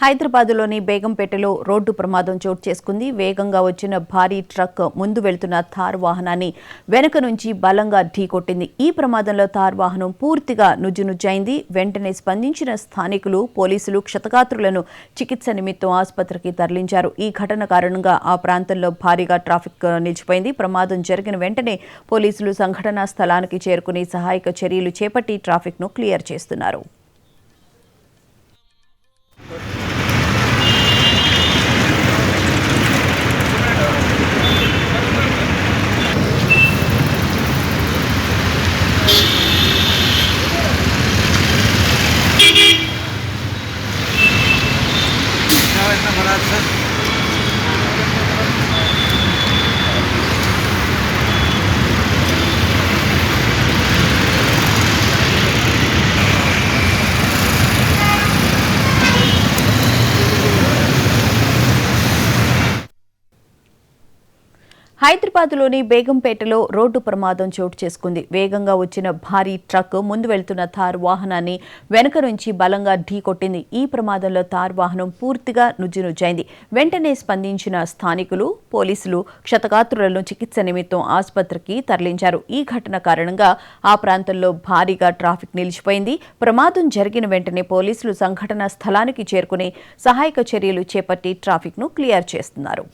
హైదరాబాద్లోని బేగంపేటలో రోడ్డు ప్రమాదం చోటు చేసుకుంది. వేగంగా వచ్చిన భారీ ట్రక్ ముందు వెళ్తున్న థార్ వాహనాన్ని వెనుక నుంచి బలంగా ఢీకొట్టింది. ఈ ప్రమాదంలో థార్ వాహనం పూర్తిగా నుజ్జునుజ్జైంది. వెంటనే స్పందించిన స్థానికులు, పోలీసులు క్షతగాత్రులను చికిత్స నిమిత్తం ఆసుపత్రికి తరలించారు. ఈ ఘటన కారణంగా ఆ ప్రాంతంలో భారీగా ట్రాఫిక్ నిలిచిపోయింది. ప్రమాదం జరిగిన వెంటనే పోలీసులు సంఘటనా స్థలానికి చేరుకుని సహాయక చర్యలు చేపట్టి ట్రాఫిక్ను క్లియర్ చేస్తున్నారు. హైదరాబాద్లోని బేగంపేటలో రోడ్డు ప్రమాదం చోటు చేసుకుంది. వేగంగా వచ్చిన భారీ ట్రక్ ముందు వెళ్తున్న థార్ వాహనాన్ని వెనుక నుంచి బలంగా ఢీకొట్టింది. ఈ ప్రమాదంలో థార్ వాహనం పూర్తిగా నుజ్జునుజ్జైంది. వెంటనే స్పందించిన స్థానికులు, పోలీసులు క్షతగాత్రులను చికిత్స నిమిత్తం ఆసుపత్రికి తరలించారు. ఈ ఘటన కారణంగా ఆ ప్రాంతంలో భారీగా ట్రాఫిక్ నిలిచిపోయింది. ప్రమాదం జరిగిన వెంటనే పోలీసులు సంఘటనా స్థలానికి చేరుకుని సహాయక చర్యలు చేపట్టి ట్రాఫిక్ను క్లియర్ చేస్తున్నారు.